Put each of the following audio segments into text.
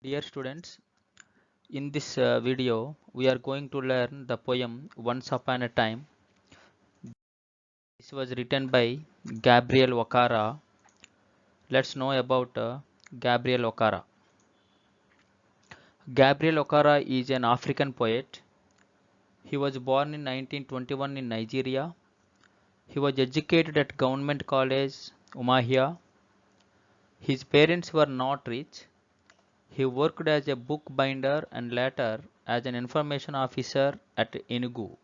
Dear students, in this video we are going to learn the poem Once Upon a Time. This was written by Gabriel Okara. Let's know about Gabriel Okara. Gabriel Okara is an African poet. He was born in 1921 in Nigeria. He was educated at Government College, Umahia. His parents were not rich. He worked as a bookbinder and later as an information officer at Enugu.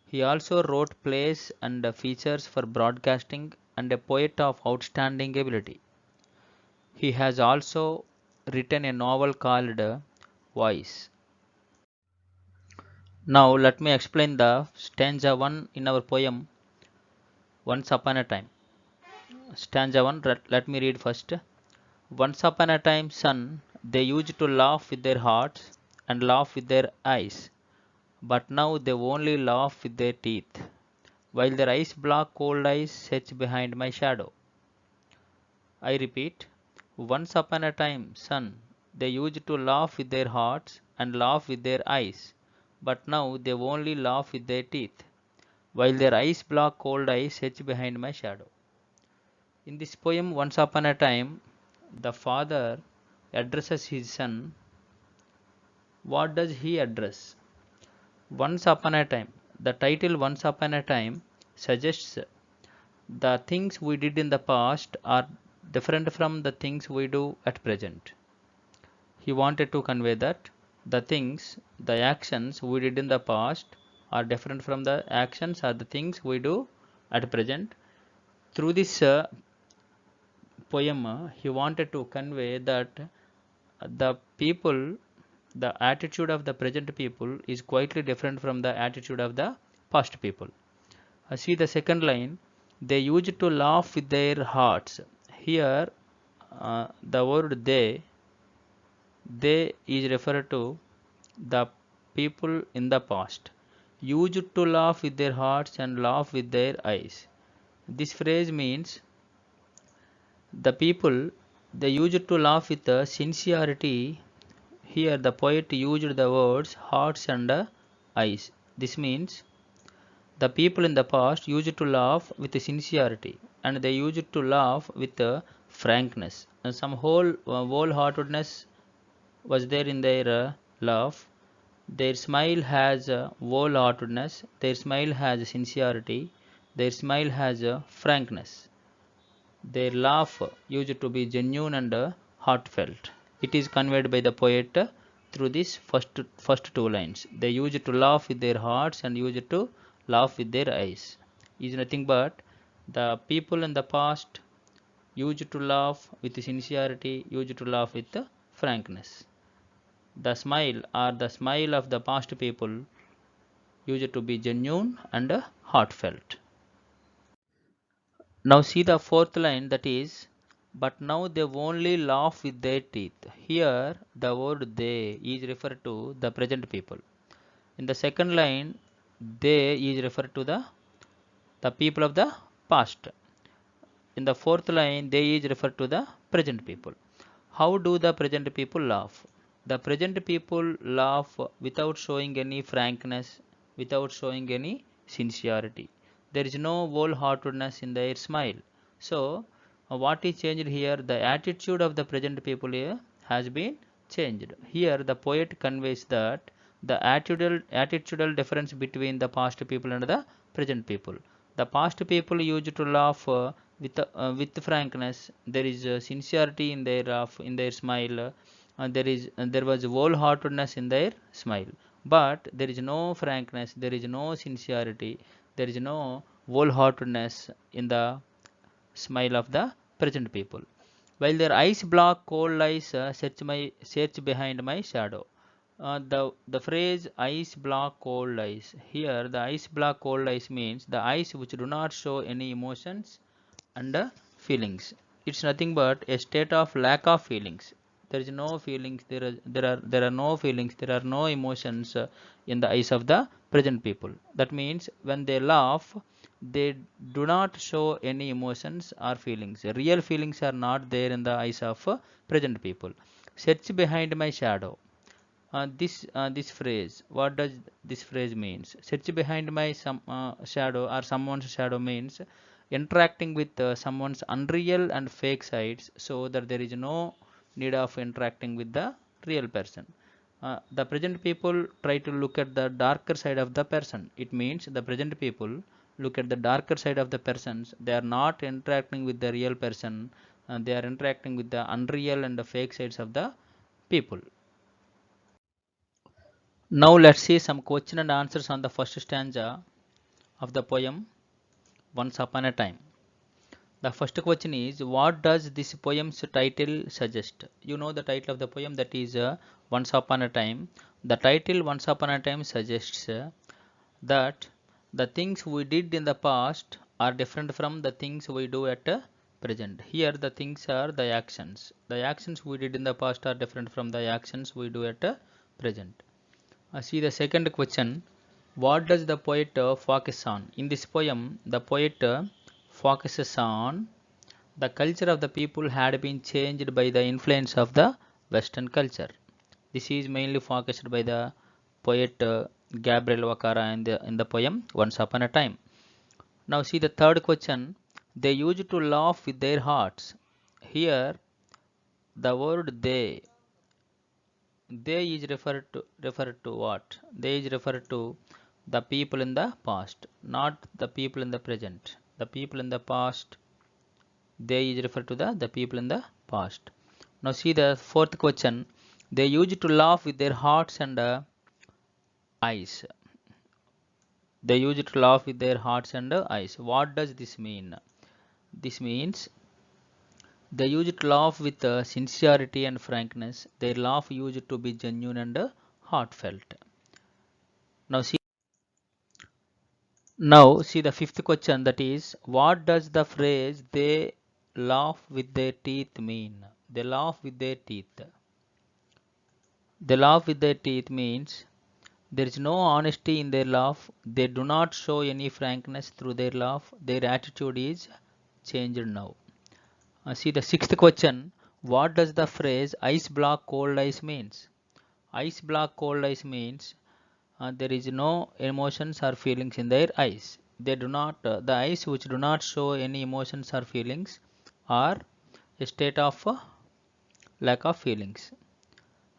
He also wrote plays and features for broadcasting and a poet of outstanding ability. He has also written a novel called Voice. Now let me explain the stanza 1 in our poem Once Upon a Time. Stanza 1, let me read first. Once upon a time, son, they used to laugh with their hearts and laugh with their eyes, but now they only laugh with their teeth, while their eyes block cold eyes search behind my shadow. I repeat, once upon a time, son, they used to laugh with their hearts and laugh with their eyes, but now they only laugh with their teeth, while their eyes block cold eyes search behind my shadow. In this poem, Once Upon a Time, the father addresses his son. What does he address? Once Upon a Time. The title Once Upon a Time suggests the things we did in the past are different from the things we do at present. He wanted to convey that the things, the actions we did in the past are different from the actions or the things we do at present. Through this poem, he wanted to convey that the people, the attitude of the present people is quietly different from the attitude of the past people. See the second line, they used to laugh with their hearts. Here, the word they is referred to the people in the past. Used to laugh with their hearts and laugh with their eyes. This phrase means the people they used to laugh with sincerity. Here the poet used the words hearts and eyes. This means the people in the past used to laugh with sincerity and they used to laugh with frankness. And some wholeheartedness was there in their laugh. Their smile has wholeheartedness, their smile has sincerity, their smile has frankness. Their laugh used to be genuine and heartfelt. It is conveyed by the poet through these first two lines. They used to laugh with their hearts and used to laugh with their eyes. Is nothing but the people in the past used to laugh with sincerity, used to laugh with frankness. The smile or the smile of the past people used to be genuine and heartfelt. Now see the fourth line, that is, but now they only laugh with their teeth. Here the word they is referred to the present people. In the second line, they is referred to the people of the past. In the fourth line, they is referred to the present people. How do the present people laugh? The present people laugh without showing any frankness, without showing any sincerity. There is no wholeheartedness in their smile. So, what is changed here? The attitude of the present people here has been changed. Here, the poet conveys that the attitudinal difference between the past people and the present people. The past people used to laugh with frankness. There is sincerity in their smile. There was wholeheartedness in their smile, but there is no frankness, there is no sincerity, there is no wholeheartedness in the smile of the present people. While their eyes block cold eyes search behind my shadow. The phrase eyes block cold eyes. Here the eyes block cold eyes means the eyes which do not show any emotions and feelings. It's nothing but a state of lack of feelings. There is no feelings. There are no feelings. There are no emotions in the eyes of the present people. That means when they laugh, they do not show any emotions or feelings. Real feelings are not there in the eyes of present people. search behind my shadow. This phrase, what does this phrase means? Search behind my shadow or someone's shadow means interacting with someone's unreal and fake sides, so that there is no need of interacting with the real person. The present people try to look at the darker side of the person. It means the present people look at the darker side of the persons. They are not interacting with the real person. They are interacting with the unreal and the fake sides of the people. Now let's see some question and answers on the first stanza of the poem Once Upon a Time. The first question is, what does this poem's title suggest? You know the title of the poem, that is Once Upon a Time. The title Once Upon a Time suggests that the things we did in the past are different from the things we do at present. Here the things are the actions. The actions we did in the past are different from the actions we do at present. See the second question. What does the poet focus on? In this poem, the poet focuses on the culture of the people had been changed by the influence of the Western culture. This is mainly focused by the poet Gabriel Vakara in the poem Once Upon a Time. Now see the third question. They used to laugh with their hearts. Here the word they is referred to what? They is referred to the people in the past, not the people in the present. The people in the past, they is referred to the people in the past. Now see the fourth question. They used to laugh with their hearts and eyes. They used to laugh with their hearts and eyes. What does this mean? This means they used to laugh with sincerity and frankness. Their laugh used to be genuine and heartfelt. Now see Now see the fifth question, that is, what does the phrase they laugh with their teeth mean? They laugh with their teeth. They laugh with their teeth means there is no honesty in their laugh. They do not show any frankness through their laugh. Their attitude is changed now. See the sixth question, what does the phrase ice block cold ice means? Ice block cold ice means there is no emotions or feelings in their eyes. They do not, the eyes which do not show any emotions or feelings are a state of lack of feelings.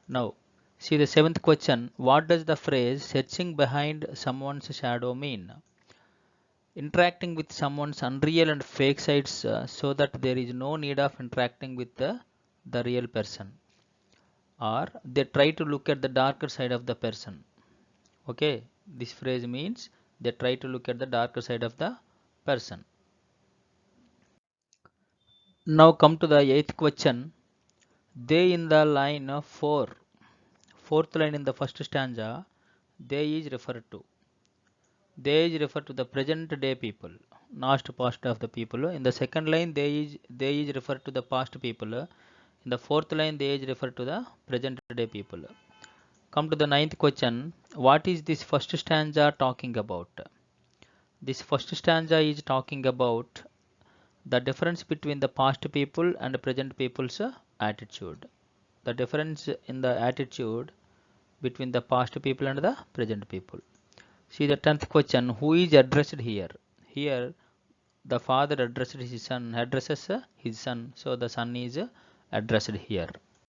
Now, see the seventh question. What does the phrase searching behind someone's shadow mean? Interacting with someone's unreal and fake sides, so that there is no need of interacting with the real person. Or they try to look at the darker side of the person. Okay, this phrase means they try to look at the darker side of the person. Now come to the eighth question. They in the line 4, fourth line in the first stanza, they is referred to. They is referred to the present day people, not past of the people. In the second line, they is referred to the past people. In the fourth line, they is referred to the present day people. Come to the ninth question. What is this first stanza talking about? This first stanza is talking about the difference between the past people and present people's attitude. The difference in the attitude between the past people and the present people. See the 10th question. Who is addressed here? Here the father addresses his son. So the son is addressed here.